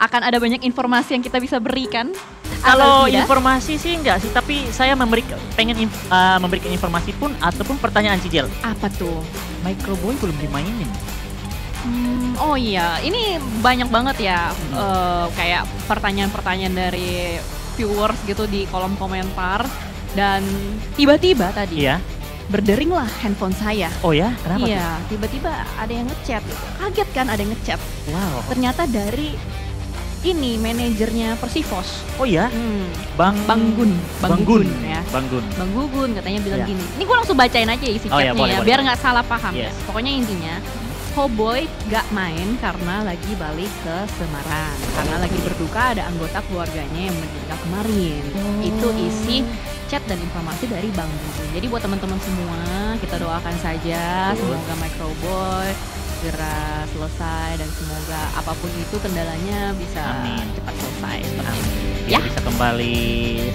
akan ada banyak informasi yang kita bisa berikan? Kalau Atau tidak? informasi sih enggak sih, tapi saya pengen memberikan informasi pun ataupun pertanyaan Cijel. Apa tuh? Microboy belum dimainin. Oh iya, ini banyak banget ya kayak pertanyaan-pertanyaan dari viewers gitu di kolom komentar. Dan tiba-tiba tadi berderinglah handphone saya. Oh ya? Kenapa tuh? Iya, tiba-tiba ada yang ngechat. Kaget kan ada yang ngechat. Wow. Ternyata dari ini manajernya Persivos. Oh ya? Bang Gun ya. Bang Gun. Bang Gugun katanya bilang gini. Ini gue langsung bacain aja isi chatnya boleh, ya, boleh. biar nggak salah paham Yes. ya. Pokoknya intinya, Hoboy gak main karena lagi balik ke Semarang. Karena lagi berduka ada anggota keluarganya yang meninggal kemarin. Itu isi chat dan informasi dari Bang Gugun. Jadi buat teman-teman semua, kita doakan saja semoga Microboy segera selesai dan semoga apapun itu kendalanya bisa cepat selesai. Ya. Bisa kembali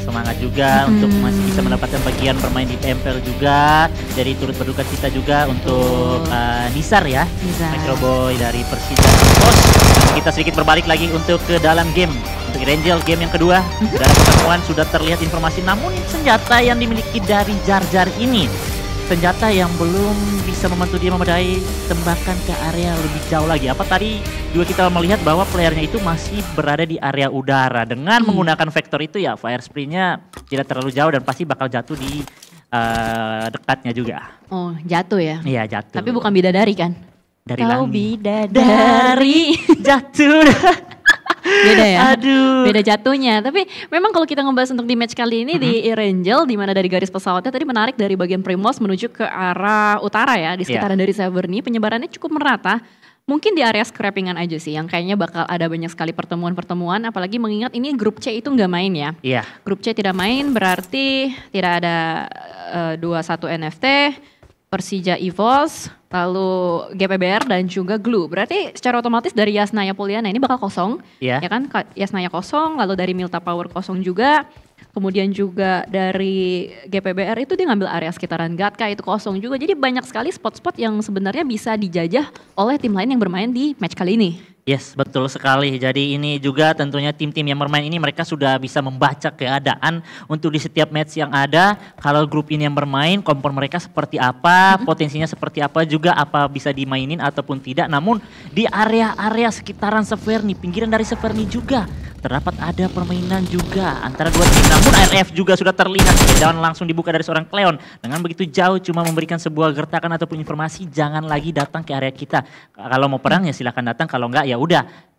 semangat juga untuk masih bisa mendapatkan bagian bermain di PMPL juga. Jadi turut berduka cita juga untuk Nisar ya, Microboy dari Persija. Terus kita sedikit berbalik lagi untuk ke dalam game. Untuk Rangel game yang kedua, dalam pertemuan sudah terlihat informasi, namun senjata yang dimiliki dari Jar Jar ini senjata yang belum bisa membantu dia memadai tembakan ke area lebih jauh lagi. Apa tadi juga kita melihat bahwa playernya itu masih berada di area udara. Dengan menggunakan vektor itu ya fire spree-nya tidak terlalu jauh dan pasti bakal jatuh di dekatnya juga. Oh jatuh ya? Iya jatuh. Tapi bukan bidadari kan? Dari Kau langit. bidadari Jatuh. Beda ya? Aduh. Beda jatuhnya. Tapi memang kalau kita ngebahas untuk di match kali ini di Rangel, di mana dari garis pesawatnya tadi menarik dari bagian Primos menuju ke arah utara ya, di sekitaran dari Severny, penyebarannya cukup merata. Mungkin di area scrappingan aja sih yang kayaknya bakal ada banyak sekali pertemuan-pertemuan, apalagi mengingat ini grup C itu nggak main ya. Iya. Grup C tidak main berarti tidak ada 21 NFT, Persija EVOS, lalu GPBR dan juga Glue. Berarti secara otomatis dari Yasnaya Poliana ini bakal kosong. Ya kan, Yasnaya kosong, lalu dari Milta Power kosong juga. Kemudian juga dari GPBR itu dia ngambil area sekitaran Gatka itu kosong juga. Jadi banyak sekali spot-spot yang sebenarnya bisa dijajah oleh tim lain yang bermain di match kali ini. Yes, betul sekali. Jadi ini juga tentunya tim-tim yang bermain ini mereka sudah bisa membaca keadaan untuk di setiap match yang ada. Kalau grup ini yang bermain, kompon mereka seperti apa, potensinya seperti apa, juga apa bisa dimainin ataupun tidak. Namun di area-area sekitaran Severny, pinggiran dari Severny juga terdapat ada permainan juga antara dua tim. Namun RF juga sudah terlihat dan langsung dibuka dari seorang Cleon. Dengan begitu jauh cuma memberikan sebuah gertakan ataupun informasi, jangan lagi datang ke area kita. Kalau mau perang ya silakan datang, kalau enggak ya udah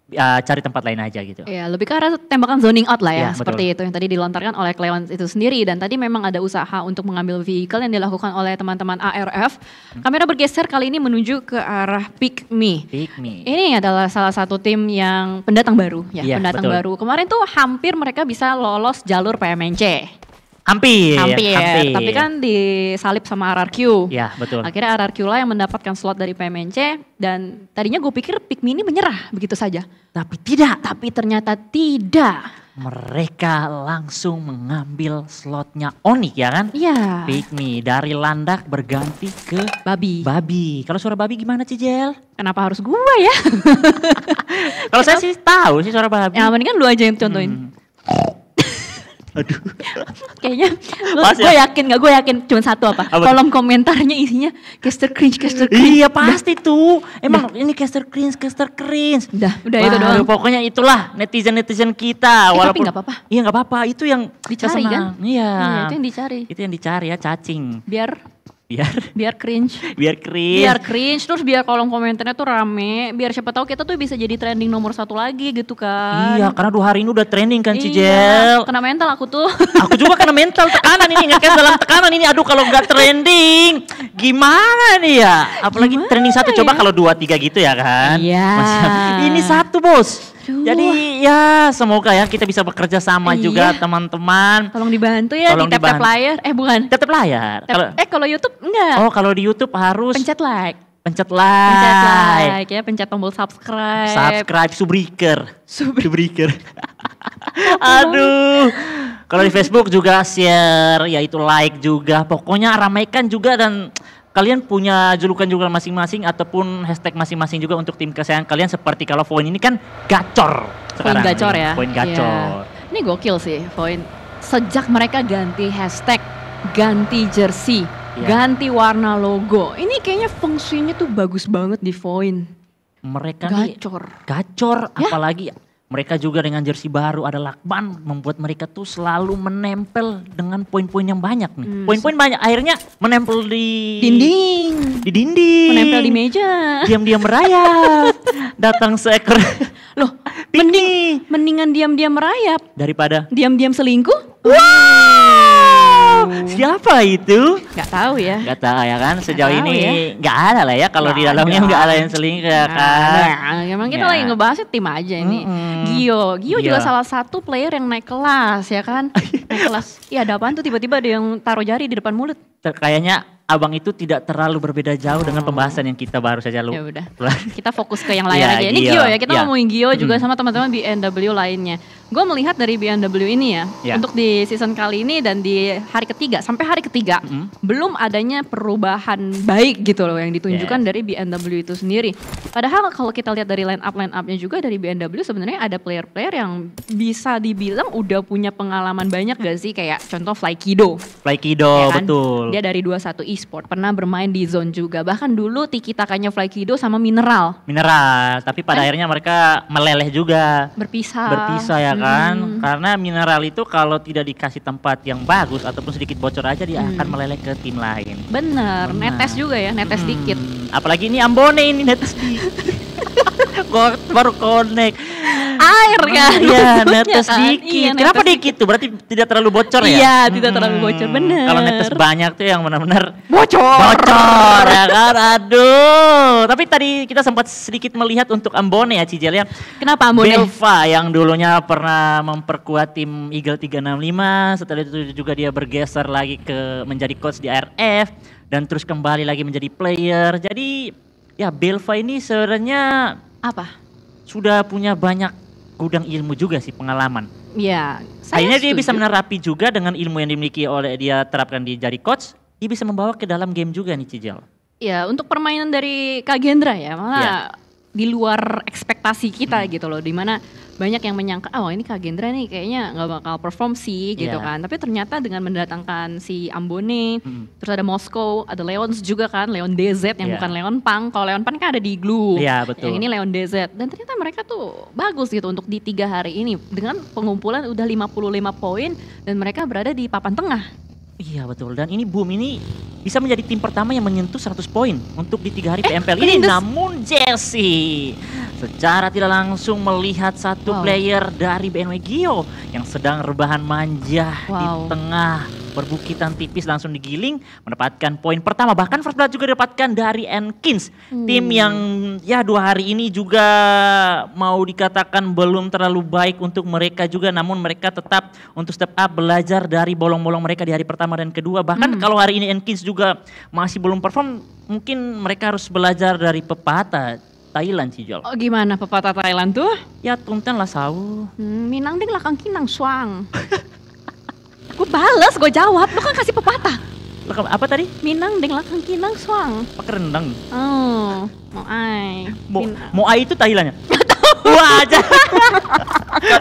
cari tempat lain aja gitu. Ya lebih ke arah tembakan zoning out lah ya, seperti betul. itu yang tadi dilontarkan oleh Cleon itu sendiri. Dan tadi memang ada usaha untuk mengambil vehicle yang dilakukan oleh teman-teman ARF. Kamera bergeser kali ini menuju ke arah Pick Me. Ini adalah salah satu tim yang pendatang baru ya, pendatang baru. Kemarin tuh hampir mereka bisa lolos jalur PMNC. Hampir. Tapi kan disalip sama RRQ. Ya betul. Akhirnya RRQ lah yang mendapatkan slot dari PMNC. Dan tadinya gue pikir Pick Me ini menyerah begitu saja. Tapi tidak. Tapi ternyata tidak. Mereka langsung mengambil slotnya Onyx ya kan? Iya. Pick Me dari Landak berganti ke Babi. Kalau suara Babi gimana Cijel? Kenapa harus gue ya? Kalau saya sih tahu sih suara Babi. Ya mendingan lu aja yang contohin. Aduh. Kayaknya gue yakin cuma satu apa? Kolom komentarnya isinya caster cringe. Iya pasti tuh. Emang ini caster cringe. Udah itu doang. Pokoknya itulah netizen kita. Tapi gak apa-apa. Iya gak apa-apa. Itu yang dicari kan? Iya. Itu yang dicari. Itu yang dicari ya, cacing. Biar cringe. Biar cringe. Terus biar kolom komentarnya tuh rame. Biar siapa tahu kita tuh bisa jadi trending nomor 1 lagi gitu kan. Iya karena 2 hari ini udah trending kan Cijel. Kena mental aku tuh. Aku juga kena mental, tekanan ini. Ngekes dalam tekanan ini. Aduh kalau gak trending gimana nih ya. Apalagi trending 1 coba kalau 2, 3 gitu ya kan. Iya. Ini 1 bos. Jadi ya semoga ya kita bisa bekerja sama juga teman-teman. Tolong dibantu ya di tap-tap layar. Bukan. Tap-tap layar. Kalau YouTube enggak. Oh kalau di YouTube harus pencet like ya, pencet tombol subscribe Subriker. Aduh. Kalau di Facebook juga share, yaitu like juga. Pokoknya ramaikan juga dan kalian punya julukan-julukan masing-masing ataupun hashtag masing-masing juga untuk tim kesayangan kalian, seperti kalau Void ini kan gacor sekarang. Void gacor ya. Void gacor. Yeah. Ini gokil sih Void. Sejak mereka ganti hashtag, ganti jersey, ganti warna logo. Ini kayaknya fungsinya tuh bagus banget di Void. Mereka gacor, apalagi mereka juga dengan jersey baru ada lakban, membuat mereka tuh selalu menempel dengan poin-poin yang banyak nih. Poin-poin banyak, akhirnya menempel di dinding, menempel di meja, diam-diam merayap. Datang seekor loh, mendingan diam-diam merayap daripada diam-diam selingkuh. Siapa itu? Gak tahu ya. Gak tahu ya kan. Sejauh ini gak ada lah ya. Kalau di dalamnya gak ada yang selingkuh ya kan. Emang kita lagi ngebahasnya tim aja ini. Gio juga salah satu player yang naik kelas ya kan. Naik kelas. Iya, ada apaan tuh tiba-tiba ada yang taruh jari di depan mulut. Kayaknya abang itu tidak terlalu berbeda jauh dengan pembahasan yang kita baru saja Ya udah. Kita fokus ke yang lain aja. Ini Gio ya. Kita ngomongin Gio juga sama teman-teman BMW lainnya. Gue melihat dari BMW ini ya, untuk di season kali ini dan di hari ketiga sampai hari ketiga belum adanya perubahan baik gitu loh yang ditunjukkan dari BMW itu sendiri. Padahal kalau kita lihat dari line up-nya juga dari BMW sebenarnya ada player-player yang bisa dibilang udah punya pengalaman banyak gak sih, kayak contoh Flykido. Ya kan? Betul. Dia dari 21 Esport, pernah bermain di Zone juga. Bahkan dulu tiki-takanya Flykido sama Mineral, tapi pada akhirnya mereka meleleh juga. Berpisah ya kan, karena Mineral itu kalau tidak dikasih tempat yang bagus ataupun sedikit bocor aja dia akan meleleh ke tim lain. Bener. Netes juga ya, netes dikit. Apalagi ini Ambone ini netes dikit. Baru connect. Air kan? Iya, netes dikit. Kenapa dikit tuh? Berarti tidak terlalu bocor ya? Iya, tidak terlalu bocor, bener. Kalau netes banyak tuh yang benar-benar bocor ya kan, aduh. Tapi tadi kita sempat sedikit melihat untuk Ambone ya, Cijel ya. Kenapa Ambone? Belva yang dulunya pernah memperkuat tim Eagle 365, setelah itu juga dia bergeser lagi ke menjadi coach di ARF dan terus kembali lagi menjadi player. Jadi ya Belva ini sebenarnya sudah punya banyak gudang ilmu juga sih, pengalaman. Iya. Akhirnya dia bisa menerapi juga dengan ilmu yang dimiliki oleh dia terapkan di jadi coach, dia bisa membawa ke dalam game juga nih Cijel. Ya, untuk permainan dari Kak Gendra ya, malah di luar ekspektasi kita gitu loh, dimana banyak yang menyangka, ini Kak Gendra nih kayaknya nggak bakal perform sih gitu kan. Tapi ternyata dengan mendatangkan si Ambone, terus ada Moskow, ada Leons juga kan, Leon DZ yang bukan Leon Pang. Kalau Leon Pang kan ada di Glue, betul. Yang ini Leon DZ. Dan ternyata mereka tuh bagus gitu untuk di 3 hari ini. Dengan pengumpulan udah 55 poin dan mereka berada di papan tengah. Iya betul, dan ini Boom ini bisa menjadi tim pertama yang menyentuh 100 poin untuk di 3 hari PMPL ini. Namun Jesse secara tidak langsung melihat satu player dari BNW Gio yang sedang rebahan manja di tengah perbukitan tipis langsung digiling mendapatkan poin pertama. Bahkan first blood juga didapatkan dari Enkins, tim yang ya 2 hari ini juga mau dikatakan belum terlalu baik untuk mereka juga, namun mereka tetap untuk step up belajar dari bolong-bolong mereka di hari pertama dan kedua. Bahkan kalau hari ini Enkins juga masih belum perform, mungkin mereka harus belajar dari pepatah Thailand sih Jol. Oh gimana pepatah Thailand tuh? Ya tuntan lah sau. Minang ding lakang kinang suang. Gue bales, gue jawab. Lu kan kasih pepatah. Apa tadi? Minang ding lakang kinang suang. Pakai rendang. Oh, mau ai. Mau ai itu Thailandnya? Wah aja.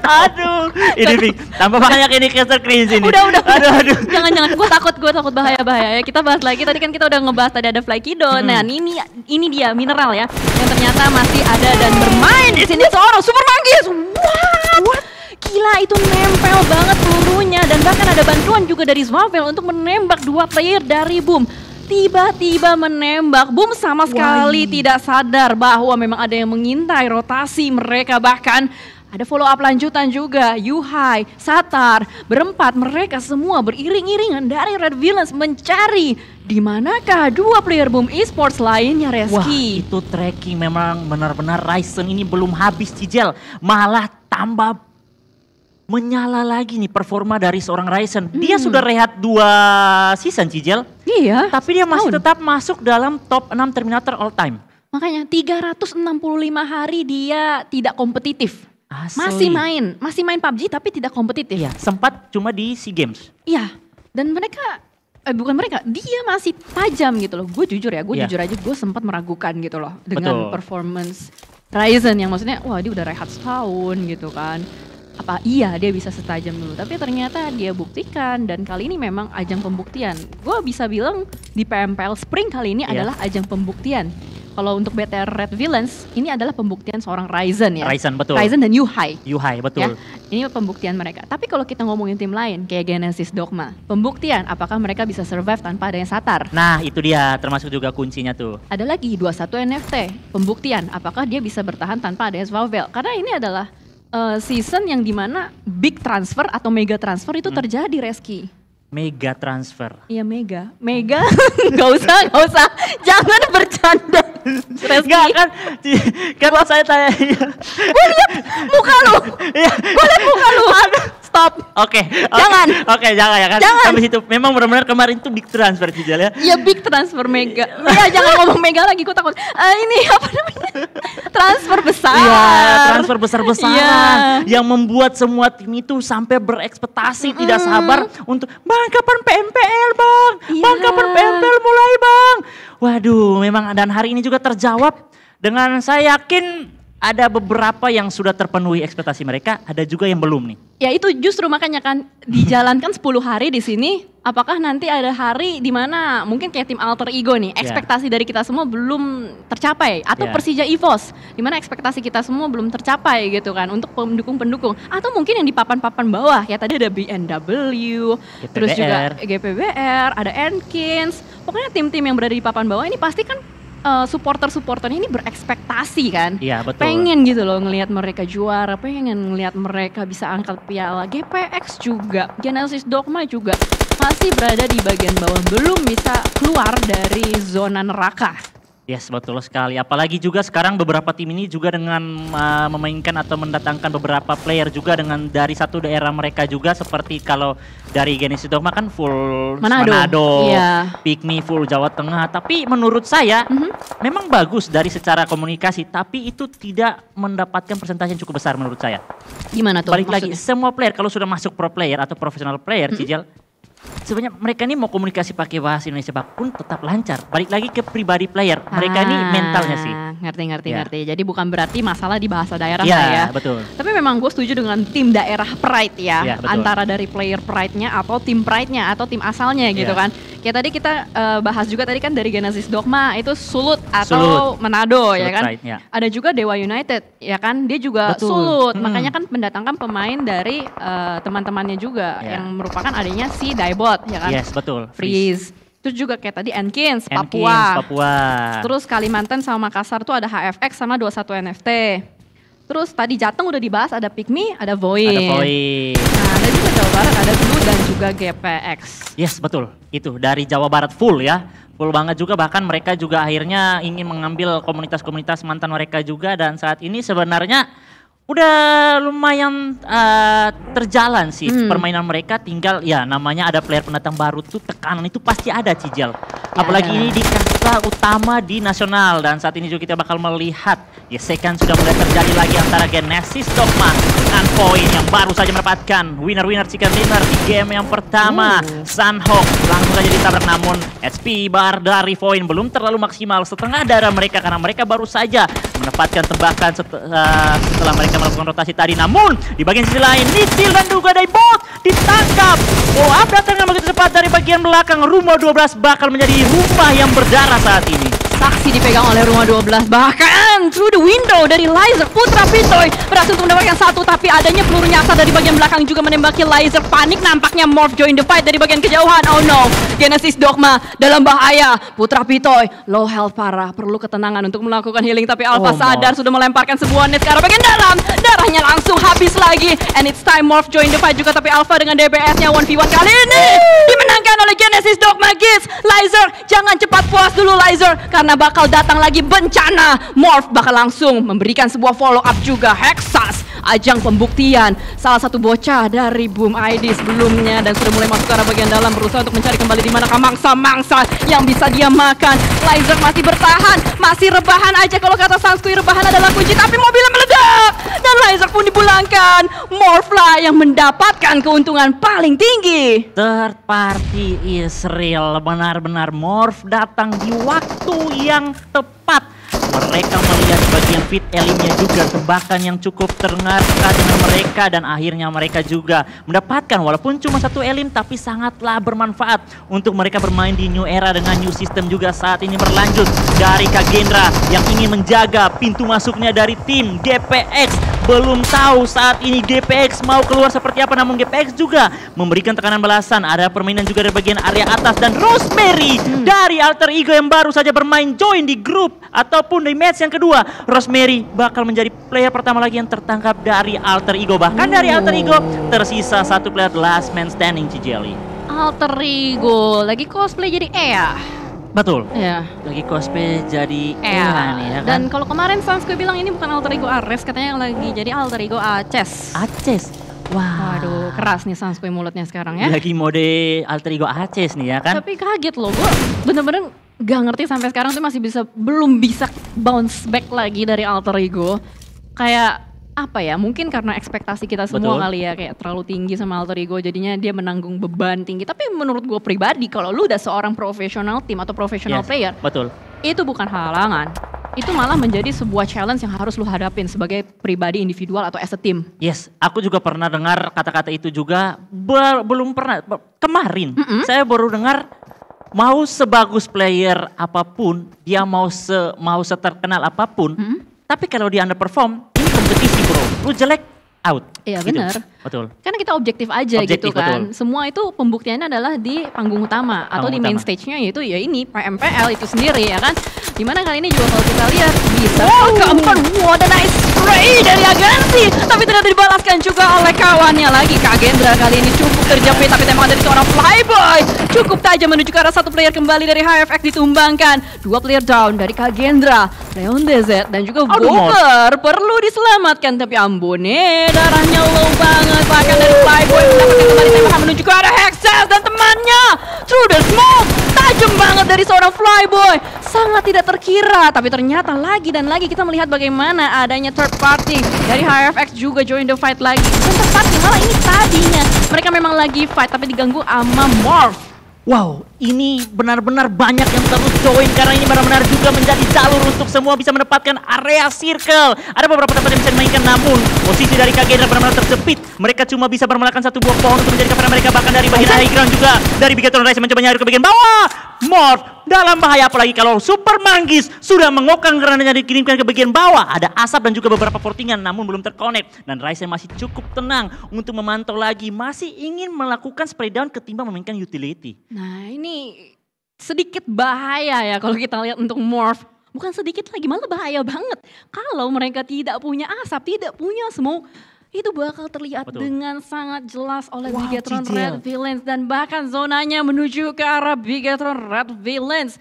Aduh, ini tambah banyak ini caster cringe ini. Udah. Aduh. Jangan. Gue takut bahaya. Ya, kita bahas lagi. Tadi kan kita udah ngebahas tadi ada Flykido. Nah, ini dia Mineral ya, yang ternyata masih ada dan bermain di sini seorang Super Manggis. What? Gila, itu nempel banget pelurunya dan bahkan ada bantuan juga dari Zwavel untuk menembak 2 player dari Boom. Tiba-tiba menembak, Boom sama sekali tidak sadar bahwa memang ada yang mengintai rotasi mereka. Bahkan ada follow up lanjutan juga, Yuhai, Satar, berempat mereka semua beriring-iringan dari Red Villains mencari di manakah 2 player Boom Esports lainnya, Reski. Wah, itu tracking memang benar-benar Ryzen ini belum habis Cijel, malah tambah menyala lagi nih performa dari seorang Ryzen. Dia sudah rehat 2 season Cijel. Iya. Tapi dia masih tetap masuk dalam top 6 Terminator all time. Makanya 365 hari dia tidak kompetitif. Asli. Masih main PUBG tapi tidak kompetitif. Iya, sempat cuma di SEA Games. Iya. Dan mereka bukan mereka, dia masih tajam gitu loh. Gue jujur ya, Iya. jujur aja gue sempat meragukan gitu loh dengan Betul. performance Ryzen yang maksudnya wah dia udah rehat setahun gitu kan. Apa iya dia bisa setajam dulu, tapi ternyata dia buktikan dan kali ini memang ajang pembuktian. Gue bisa bilang di PMPL Spring kali ini Iya. adalah ajang pembuktian. Kalau untuk BTR Red Villains ini adalah pembuktian seorang Ryzen ya. Ryzen, betul. Ryzen dan Yuhai. Yuhai, betul. Ya, ini pembuktian mereka. Tapi kalau kita ngomongin tim lain kayak Genesis Dogma, pembuktian apakah mereka bisa survive tanpa adanya Satar? Nah itu dia, termasuk juga kuncinya tuh. Ada lagi 21 NFT, pembuktian apakah dia bisa bertahan tanpa adanya Swavel? Karena ini adalah season yang dimana big transfer atau mega transfer itu terjadi, Reski. Mega transfer. Iya mega, nggak usah, jangan bercanda. Reski, Enggak kan, kan saya tanya. gue lihat muka lu, Iya. stop. Oke, Jangan. Oke, jangan ya kan. Jangan. Habis itu memang benar-benar kemarin itu big transfer Cijal ya. Ya big transfer mega. Ya jangan ngomong mega lagi, gue takut. Ini apa namanya? Transfer besar. Iya, transfer besar-besaran Iya. yang membuat semua tim itu sampai berekspektasi tidak sabar untuk Bang kapan PMPL Bang? Iya. Bang kapan PMPL mulai Bang? Waduh, memang dan hari ini juga terjawab dengan saya yakin ada beberapa yang sudah terpenuhi ekspektasi mereka, ada juga yang belum nih. Ya itu justru makanya kan dijalankan 10 hari di sini. Apakah nanti ada hari di mana mungkin kayak tim alter ego nih, ekspektasi dari kita semua belum tercapai, atau Yeah. Persija EVOS di mana ekspektasi kita semua belum tercapai gitu kan untuk pendukung-pendukung, atau mungkin yang di papan-papan bawah ya tadi ada BNW, terus juga GPBR, ada Enkins, pokoknya tim-tim yang berada di papan bawah ini pasti kan supporter-supporternya ini berekspektasi kan. Iya, betul. Pengen gitu loh ngelihat mereka juara, pengen ngelihat mereka bisa angkat piala. GPX juga, Genesis Dogma juga masih berada di bagian bawah, belum bisa keluar dari zona neraka. Yes, betul sekali. Apalagi juga sekarang beberapa tim ini juga dengan memainkan atau mendatangkan beberapa player juga dengan dari satu daerah mereka juga, seperti kalau dari Genesis Dogma kan full Manado, Iya. Pikmi full Jawa Tengah. Tapi menurut saya memang bagus dari secara komunikasi, tapi itu tidak mendapatkan persentase yang cukup besar menurut saya. Gimana tuh Balik lagi, maksudnya? semua player kalau sudah masuk pro player atau professional player, Cijal, sebenarnya mereka ini mau komunikasi pakai bahasa Indonesia pun tetap lancar. Balik lagi ke pribadi player, mereka ini mentalnya sih. Ngerti. Jadi bukan berarti masalah di bahasa daerah Iya, lah ya. betul. Tapi memang gue setuju dengan tim daerah Pride ya. Iya, betul. Antara dari player Pride-nya atau tim Pride-nya atau tim asalnya gitu Iya. kan. Kayak tadi kita bahas juga tadi kan dari Genesis Dogma itu Sulut atau Sulut. Manado ya Sulut kan. Pride, ya. Ada juga Dewa United ya kan. Dia juga Betul. Sulut. Makanya kan mendatangkan pemain dari teman-temannya juga Iya. yang merupakan adanya si Daibot ya kan. Yes, betul. Freeze. Terus juga kayak tadi Enkins, Enkins, Papua. Terus Kalimantan sama Makassar tuh ada HFX sama 21 NFT. Terus tadi Jateng udah dibahas, ada Pikmi, ada Void. Ada Void. Nah, ada juga Jawa Barat, ada Blue dan juga GPX. Yes, betul. Itu dari Jawa Barat full ya. Full banget juga, bahkan mereka juga akhirnya ingin mengambil komunitas-komunitas mantan mereka juga, dan saat ini sebenarnya udah lumayan terjalan sih permainan mereka, tinggal ya namanya ada player pendatang baru tuh tekanan itu pasti ada, Cijal. Apalagi ini di kasta utama di nasional, dan saat ini juga kita bakal melihat gesekan sudah mulai terjadi lagi antara Genesis Dogma dengan poin yang baru saja mendapatkan winner chicken dinner di game yang pertama. Sunhawk langsung saja ditabrak, namun HP bar dari Void belum terlalu maksimal, setengah darah mereka karena mereka baru saja mendapatkan tembakan setelah mereka melakukan rotasi tadi. Namun di bagian sisi lain Nitil dan juga Daibot ditangkap. Follow up datang dengan begitu cepat dari bagian belakang. Rumah 12 bakal menjadi rumah yang berdarah saat ini. Saksi dipegang oleh Rumah 12, bahkan through the window dari Lizer. Putra Pitoy berhasil untuk mendapatkan satu, tapi adanya peluru nyasar dari bagian belakang juga menembaki Lizer. Panik nampaknya, Morph join the fight dari bagian kejauhan. Oh no, Genesis Dogma dalam bahaya. Putra Pitoy low health parah, perlu ketenangan untuk melakukan healing, tapi Alpha sadar sudah melemparkan sebuah net ke arah bagian dalam. Darahnya langsung habis lagi, and it's time Morph join the fight juga, tapi Alpha dengan DPS-nya 1v1 kali ini dimenangkan oleh Genesis Dogma Kids. Lizer, jangan cepat puas dulu Lizer, karena bakal datang lagi bencana. Morph bakal langsung memberikan sebuah follow up juga. Hexas ajang pembuktian. Salah satu bocah dari Boom ID sebelumnya dan sudah mulai masuk ke arah bagian dalam, berusaha untuk mencari kembali di manakah mangsa-mangsa yang bisa dia makan. Laser masih bertahan, masih rebahan aja. Kalau kata Sanskui, rebahan adalah kunci, tapi mobilnya meledak dan Laser pun dipulangkan. Morphfly yang mendapatkan keuntungan paling tinggi. Third party Israel, benar-benar Morph datang di waktu yang tepat. Mereka melihat bagian fit elimnya juga, tembakan yang cukup terngaka dengan mereka, dan akhirnya mereka juga mendapatkan walaupun cuma satu elim tapi sangatlah bermanfaat untuk mereka bermain di new era dengan new system juga saat ini berlanjut dari Kagendra yang ingin menjaga pintu masuknya dari tim GPX. Belum tahu saat ini GPX mau keluar seperti apa, namun GPX juga memberikan tekanan balasan. Ada permainan juga dari bagian area atas dan Rosemary dari Alter Ego yang baru saja bermain join di grup ataupun di match yang kedua. Rosemary bakal menjadi player pertama lagi yang tertangkap dari Alter Ego. Bahkan dari Alter Ego tersisa satu player last man standing, Cijelly. Alter Ego lagi cosplay jadi Ea. Betul. Ya. Lagi cosplay jadi Ea nih ya kan. Dan kalau kemarin Sanskui bilang ini bukan Alter Ego Ares, katanya yang lagi jadi Alter Ego Aces. Aces. Wah. Waduh, keras nih Sanskui mulutnya sekarang ya. Lagi mode Alter Ego Aces nih ya kan. Tapi kaget loh, gue bener-bener gak ngerti sampai sekarang tuh masih belum bisa bounce back lagi dari Alter Ego. Kayak apa ya, mungkin karena ekspektasi kita semua kali ya, kayak terlalu tinggi sama Alter Ego, jadinya dia menanggung beban tinggi. Tapi menurut gue pribadi, kalau lu udah seorang profesional tim atau profesional player, betul, itu bukan halangan. Itu malah menjadi sebuah challenge yang harus lu hadapin sebagai pribadi individual atau as a team. Yes, aku juga pernah dengar kata-kata itu juga, belum pernah, kemarin saya baru dengar, mau sebagus player apapun, dia mau seterkenal apapun, tapi kalau dia underperform, ini kompetisi bro, lu jelek, out. Iya gitu. benar. Betul. Karena kita objektif aja gitu kan. Betul. Semua itu pembuktiannya adalah di panggung utama atau di main stage-nya, yaitu ya ini PMPL itu sendiri ya kan. Dimana kali ini juga kalau kita lihat bisa keempat, what a nice spray dari agensi, tapi ternyata dibalaskan juga oleh kawannya lagi. Kagendra kali ini cukup terjepit, tapi tembakan dari seorang Flyboy cukup tajam menuju ke arah satu player kembali dari HFX ditumbangkan. Dua player down dari Kagendra, Leon DZ dan juga Booker perlu diselamatkan, tapi ambone darahnya low banget. Bahkan dari Flyboy mendapatkan kembali tembakan menuju ke arah Hexas dan temannya. Through the smoke, tajam banget dari seorang Flyboy. Sangat tidak terkira, tapi ternyata lagi dan lagi kita melihat bagaimana adanya third party dari HFX juga join the fight lagi. Dan tepatnya malah ini tadinya mereka memang lagi fight tapi diganggu sama Morph. Wow, ini benar-benar banyak yang terus join karena ini benar-benar juga menjadi jalur untuk semua bisa mendapatkan area circle. Ada beberapa tempat yang bisa dimainkan, namun posisi dari Kagendra benar-benar terjepit. Mereka cuma bisa bermelakan satu buah pohon untuk menjadi cover mereka, bahkan dari bagian high ground juga. Dari Bigatron Rise mencoba nyari ke bagian bawah. Morph dalam bahaya, apalagi kalau Super Manggis sudah mengokang granatnya dikirimkan ke bagian bawah. Ada asap dan juga beberapa portingan namun belum terkonek. Dan Rise masih cukup tenang untuk memantau lagi, masih ingin melakukan spray down ketimbang memainkan utility. Nah ini sedikit bahaya ya kalau kita lihat untuk Morph. Bukan sedikit lagi, malah bahaya banget. Kalau mereka tidak punya asap, tidak punya smoke, itu bakal terlihat dengan sangat jelas oleh Bigatron Red Villains. Dan bahkan zonanya menuju ke arah Bigatron Red Villains.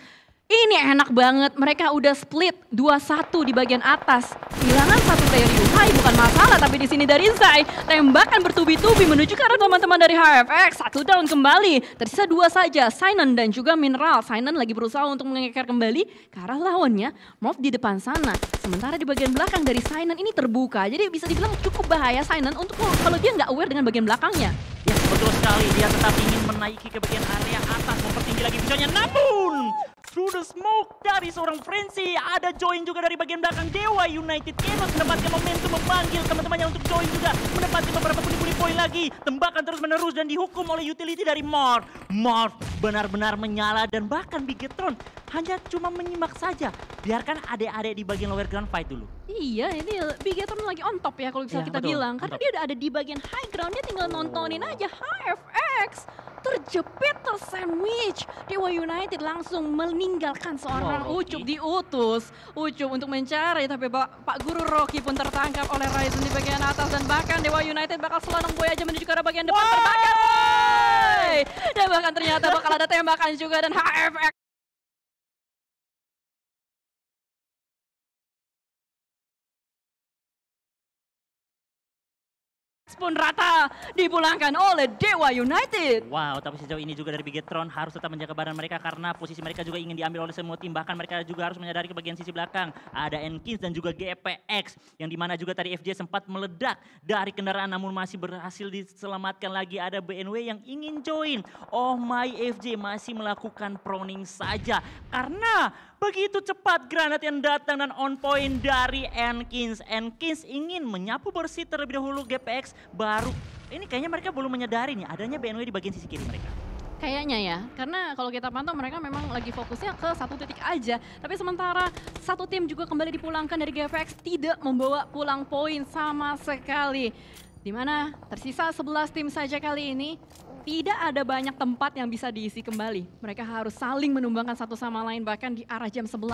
Ini enak banget, mereka udah split 2-1 di bagian atas. Kehilangan satu player Yuhai bukan masalah, tapi di sini dari Zai tembakan bertubi-tubi menuju ke arah teman-teman dari HFX. Satu down kembali, tersisa dua saja, Sinon dan juga Mineral. Sinon lagi berusaha untuk mengeker kembali ke arah lawannya, Morph di depan sana. Sementara di bagian belakang dari Sinon ini terbuka, jadi bisa dibilang cukup bahaya Sinon untuk kalau dia nggak aware dengan bagian belakangnya. Ya betul sekali, dia tetap ingin menaiki ke bagian area atas, mempertinggi lagi visionnya, namun through the smoke dari seorang Frenzy, ada join juga dari bagian belakang Dewa United. Chaos mendapatkan momentum memanggil teman-temannya untuk join juga, mendapatkan beberapa puli-puli poin lagi. Tembakan terus menerus dan dihukum oleh utility dari Morph. Morph benar-benar menyala dan bahkan Bigatron hanya cuma menyimak saja. Biarkan adik-adik di bagian lower ground fight dulu. Iya, ini Bigatron lagi on top ya kalau bisa kita bilang. Karena dia udah ada di bagian high ground, dia tinggal nontonin aja HFX. Terjepit, tersandwich. Dewa United langsung meninggalkan seorang Ucup diutus. Ucup untuk mencari, tapi Pak Guru Rocky pun tertangkap oleh Ryzen di bagian atas. Dan bahkan Dewa United bakal selonong boy aja menuju ke arah bagian depan, terbakar boy. Dan bahkan ternyata bakal ada tembakan juga dan HFX pun rata dipulangkan oleh Dewa United. Wow, tapi sejauh ini juga dari Bigetron harus tetap menjaga badan mereka karena posisi mereka juga ingin diambil oleh semua tim. Bahkan mereka juga harus menyadari ke bagian sisi belakang ada Enkins dan juga GPX yang dimana juga tadi FJ sempat meledak dari kendaraan namun masih berhasil diselamatkan lagi. Ada BNW yang ingin join. Oh my, FJ masih melakukan proning saja karena begitu cepat granat yang datang dan on point dari Enkins. Enkins ingin menyapu bersih terlebih dahulu GPX baru. Ini kayaknya mereka belum menyadari nih adanya BNW di bagian sisi kiri mereka. Kayaknya ya, karena kalau kita pantau mereka memang lagi fokusnya ke satu titik aja. Tapi sementara satu tim juga kembali dipulangkan dari GPX tidak membawa pulang poin sama sekali. Dimana tersisa 11 tim saja kali ini. Tidak ada banyak tempat yang bisa diisi kembali. Mereka harus saling menumbangkan satu sama lain. Bahkan di arah jam 11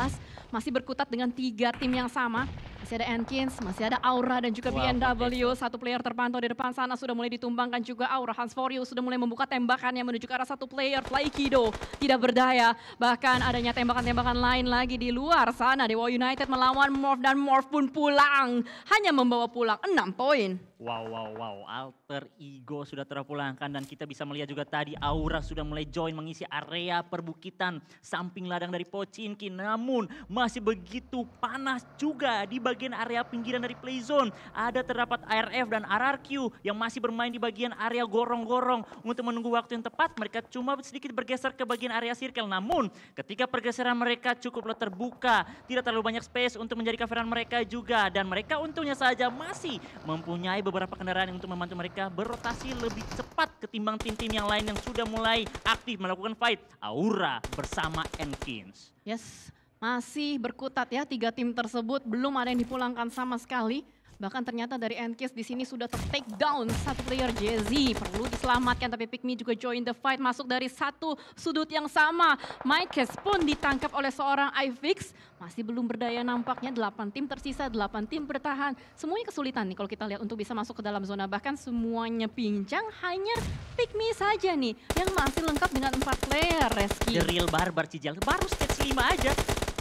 masih berkutat dengan 3 tim yang sama. Masih ada Enkins, masih ada Aura dan juga BNW. Satu player terpantau di depan sana sudah mulai ditumbangkan juga Aura. Hans Forius sudah mulai membuka tembakannya menuju ke arah satu player. Flykido tidak berdaya. Bahkan adanya tembakan-tembakan lain lagi di luar sana. Dewa United melawan Morph dan Morph pun pulang. Hanya membawa pulang 6 poin. Wow. Alter Ego sudah terpulangkan dan kita bisa melihat juga tadi Aura sudah mulai join mengisi area perbukitan samping ladang dari Pochinki. Namun masih begitu panas juga di bagian area pinggiran dari playzone. Ada terdapat ARF dan RRQ yang masih bermain di bagian area gorong-gorong. Untuk menunggu waktu yang tepat mereka cuma sedikit bergeser ke bagian area circle. Namun ketika pergeseran mereka cukuplah terbuka. Tidak terlalu banyak space untuk menjadi coveran mereka juga. Dan mereka untungnya saja masih mempunyai beberapa kendaraan yang untuk membantu mereka berotasi lebih cepat ketimbang tim-tim yang lain yang sudah mulai aktif melakukan fight. Aura bersama Enkins. Yes, masih berkutat ya 3 tim tersebut, belum ada yang dipulangkan sama sekali. Bahkan ternyata dari Enkins di sini sudah take down satu player Jazzy. Perlu diselamatkan tapi Pikmi juga join the fight masuk dari satu sudut yang sama. Mykes pun ditangkap oleh seorang iFix. Masih belum berdaya nampaknya 8 tim tersisa, 8 tim bertahan. Semuanya kesulitan nih kalau kita lihat untuk bisa masuk ke dalam zona. Bahkan semuanya pincang, hanya Pikmi saja nih yang masih lengkap dengan 4 player, Reski. The Real Barbar Cijal, baru stage 5 aja.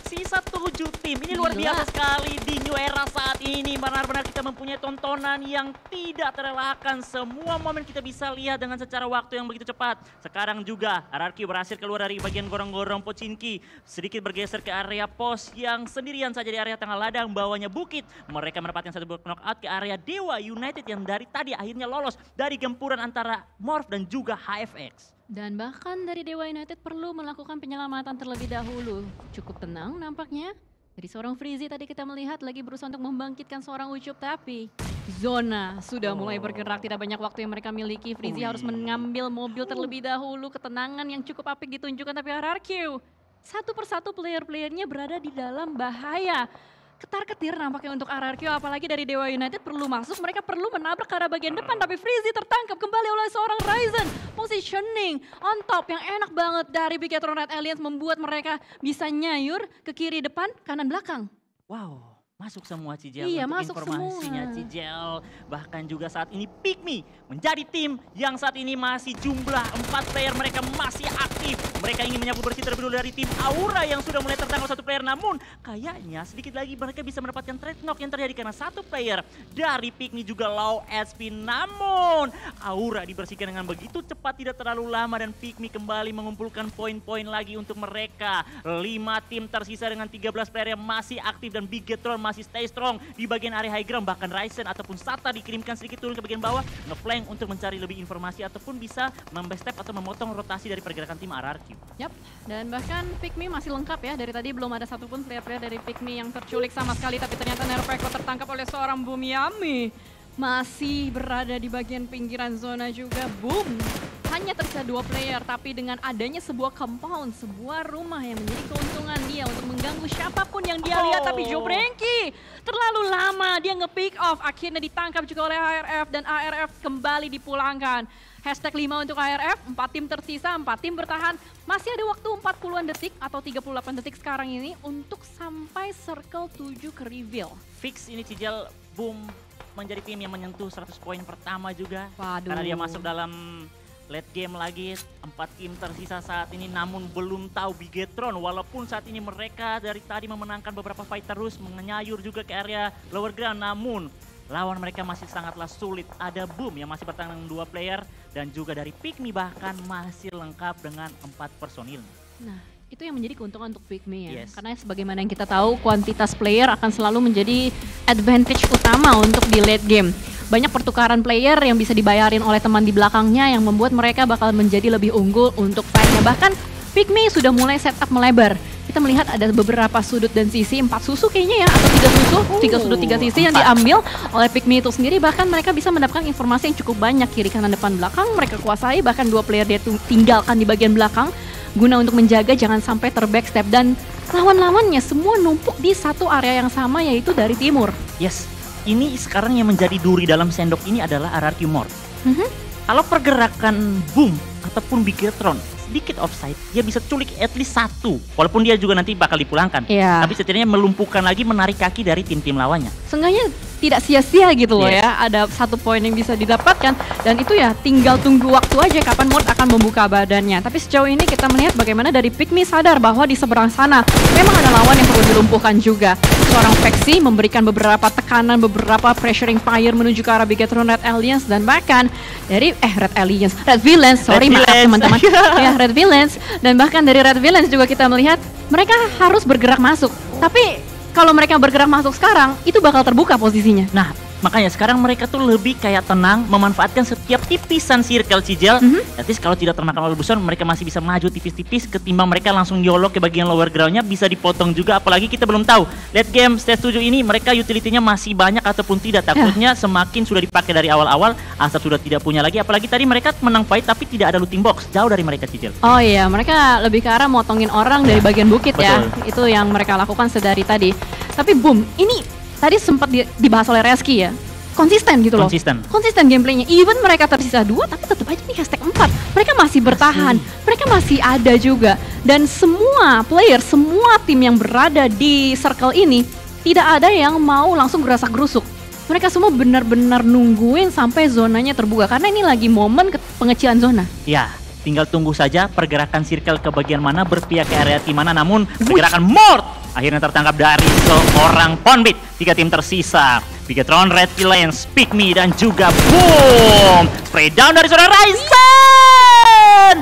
Sisa 7 tim, ini luar biasa sekali di new era saat ini. Benar-benar kita mempunyai tontonan yang tidak terelakkan. Semua momen kita bisa lihat dengan secara waktu yang begitu cepat. Sekarang juga RRQ berhasil keluar dari bagian gorong-gorong Pochinki. Sedikit bergeser ke area pos yang sendirian saja di area tengah ladang. Bawahnya bukit. Mereka mendapatkan satu knockout ke area Dewa United yang dari tadi akhirnya lolos dari gempuran antara Morph dan juga HFX. Dan bahkan dari Dewa United perlu melakukan penyelamatan terlebih dahulu. Cukup tenang nampaknya. Dari seorang Freezy tadi kita melihat lagi berusaha untuk membangkitkan seorang Ucup. Tapi zona sudah mulai bergerak. Tidak banyak waktu yang mereka miliki. Freezy harus mengambil mobil terlebih dahulu. Ketenangan yang cukup apik ditunjukkan. Tapi RRQ satu persatu player-playernya berada di dalam bahaya. Ketar-ketir nampaknya untuk RRQ, apalagi dari Dewa United perlu masuk, mereka perlu menabrak ke arah bagian depan, tapi Freezy tertangkap kembali oleh seorang Ryzen. Positioning on top yang enak banget dari Bigetron Red Aliens membuat mereka bisa nyayur ke kiri depan, kanan belakang. Wow. Masuk semua Cijel, iya, untuk masuk informasinya semua. Cijel. Bahkan juga saat ini Pikmi menjadi tim yang saat ini masih jumlah 4 player mereka masih aktif. Mereka ingin menyapu bersih terlebih dahulu dari tim Aura yang sudah mulai tertangkap satu player. Namun kayaknya sedikit lagi mereka bisa mendapatkan trade knock yang terjadi karena satu player dari Pikmi juga low SP. Namun Aura dibersihkan dengan begitu cepat, tidak terlalu lama, dan Pikmi kembali mengumpulkan poin-poin lagi untuk mereka. 5 tim tersisa dengan 13 player yang masih aktif dan Bigetron masih stay strong di bagian area high ground. Bahkan Ryzen ataupun Sata dikirimkan sedikit turun ke bagian bawah ngeflank untuk mencari lebih informasi ataupun bisa membackstep atau memotong rotasi dari pergerakan tim RRQ. Yap, dan bahkan Pikmi masih lengkap ya. Dari tadi belum ada satupun player-player dari Pikmi yang terculik sama sekali. Tapi ternyata Nerfeko tertangkap oleh seorang Bumiyami. Masih berada di bagian pinggiran zona juga. Boom! Hanya tersisa 2 player, tapi dengan adanya sebuah compound, sebuah rumah yang menjadi keuntungan dia untuk mengganggu siapapun yang dia lihat. Tapi Jobrenki terlalu lama, dia nge-pick off. Akhirnya ditangkap juga oleh ARF dan ARF kembali dipulangkan. Hashtag 5 untuk ARF, 4 tim tersisa, 4 tim bertahan. Masih ada waktu 40-an detik atau 38 detik sekarang ini untuk sampai circle 7 ke reveal. Fix ini Cijel, boom, menjadi tim yang menyentuh 100 poin pertama juga. Waduh. Karena dia masuk dalam late game lagi, 4 tim tersisa saat ini, namun belum tahu Bigetron. Walaupun saat ini mereka dari tadi memenangkan beberapa fight terus, menyayur juga ke area lower ground, namun lawan mereka masih sangatlah sulit. Ada Boom yang masih bertahan dengan 2 player dan juga dari Pikmi bahkan masih lengkap dengan 4 personil. Nah, itu yang menjadi keuntungan untuk Pikmi ya. Yes. Karena sebagaimana yang kita tahu, kuantitas player akan selalu menjadi advantage utama untuk di late game. Banyak pertukaran player yang bisa dibayarin oleh teman di belakangnya yang membuat mereka bakal menjadi lebih unggul untuk fight-nya. Bahkan Pikmi sudah mulai setup melebar. Kita melihat ada beberapa sudut dan sisi, 4 susu kayaknya ya, atau 3 susu, 3 sudut 3 sisi yang diambil oleh Pikmi itu sendiri. Bahkan mereka bisa mendapatkan informasi yang cukup banyak, kiri kanan depan belakang mereka kuasai, bahkan 2 player dia tinggalkan di bagian belakang guna untuk menjaga jangan sampai terbackstep, dan lawan-lawannya semua numpuk di satu area yang sama, yaitu dari timur. Yes, ini sekarang yang menjadi duri dalam sendok ini adalah RRQ Mort. Kalau pergerakan Boom ataupun Bigetron sedikit offside, dia bisa culik at least 1. Walaupun dia juga nanti bakal dipulangkan. Iya. Tapi setidaknya melumpuhkan lagi, menarik kaki dari tim-tim lawannya. Seenggaknya tidak sia-sia gitu loh ya. Ada 1 poin yang bisa didapatkan, dan itu ya tinggal tunggu waktu aja kapan Mort akan membuka badannya. Tapi sejauh ini kita melihat bagaimana dari Pikmi sadar bahwa di seberang sana memang ada lawan yang perlu dilumpuhkan juga. Seorang Vexi memberikan beberapa tekanan, beberapa pressuring fire menuju ke arah Bigetron Red Alliance, dan bahkan dari Red Villains, sorry maaf teman-teman. Ya, Red Villains, dan bahkan dari Red Villains juga kita melihat mereka harus bergerak masuk. Tapi kalau mereka bergerak masuk sekarang, itu bakal terbuka posisinya. Nah, makanya sekarang mereka tuh lebih kayak tenang, memanfaatkan setiap tipisan circle Cijel. At least kalau tidak termakan oleh Buson, mereka masih bisa maju tipis-tipis ketimbang mereka langsung yolok ke bagian lower groundnya, bisa dipotong juga. Apalagi kita belum tahu late game stage 7 ini mereka utility-nya masih banyak ataupun tidak. Takutnya semakin sudah dipakai dari awal-awal, Asap sudah tidak punya lagi. Apalagi tadi mereka menang fight tapi tidak ada looting box, jauh dari mereka Cijel. Oh iya, mereka lebih ke arah motongin orang dari bagian bukit. Betul. Ya. Itu yang mereka lakukan sedari tadi. Tapi Boom, ini tadi sempat dibahas oleh Reski ya, konsisten gitu loh. Konsisten gameplaynya. Even mereka tersisa 2, tapi tetap aja nih hashtag 4. Mereka masih bertahan, mereka masih ada juga. Dan semua player, semua tim yang berada di circle ini, tidak ada yang mau langsung gerasak-gerusuk. Mereka semua benar-benar nungguin sampai zonanya terbuka, karena ini lagi momen pengecilan zona. Ya, tinggal tunggu saja pergerakan circle ke bagian mana, berpihak ke area tim mana. Namun pergerakan Mort akhirnya tertangkap dari seorang Ponbit. 3 tim tersisa, Bigetron, Red Villains, Pikmi, dan juga Boom. Spray down dari seorang Ryzen.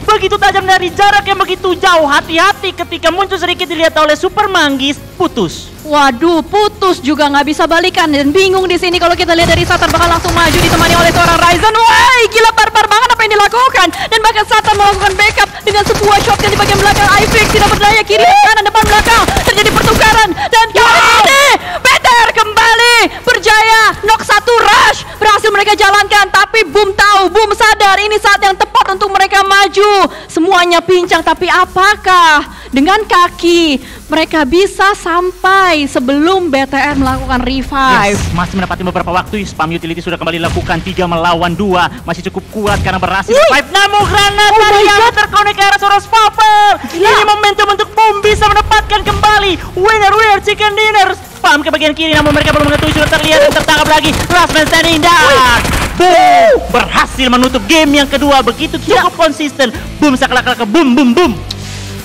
Begitu tajam dari jarak yang begitu jauh. Hati-hati ketika muncul sedikit dilihat oleh Super Manggis. Putus. Waduh, putus juga nggak bisa balikan, dan bingung di sini kalau kita lihat dari Satan bakal langsung maju ditemani oleh seorang Ryzen. Wah, gila barbar banget apa yang dilakukan, dan bahkan Satan melakukan backup dengan sebuah shotgun di bagian belakang. Ivix tidak berdaya, kiri kanan depan belakang terjadi pertukaran, dan kali ini Peter kembali berjaya knock 1 rush berhasil mereka jalankan. Tapi Boom tahu, Boom sadar ini saat yang tepat untuk mereka maju. Semuanya pincang, tapi apakah dengan kaki mereka bisa sampai sebelum BTR melakukan revive? Yes, masih mendapati beberapa waktu. Spam utility sudah kembali dilakukan, 3 melawan 2. Masih cukup kuat karena berhasil revive. Namun granat dari yang terkonek ke arah seorang Spapper. Ini momentum untuk Boom bisa mendapatkan kembali winner chicken dinner. Spam ke bagian kiri, namun mereka belum mengetahui, sudah terlihat dan tertangkap lagi. Last man standing down. Boom berhasil menutup game yang kedua. Begitu cukup konsisten. Boom saklak-saklak, boom boom boom.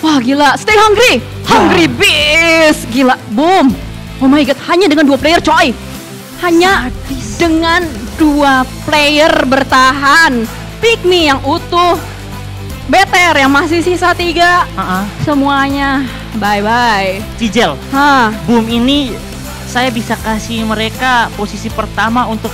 Wah gila, stay hungry, hungry beast, gila, Boom. Oh my god, hanya dengan 2 player coy, hanya dengan 2 player bertahan. Pikmi yang utuh, BTR yang masih sisa 3, semuanya bye bye. Cijel, Boom ini saya bisa kasih mereka posisi pertama untuk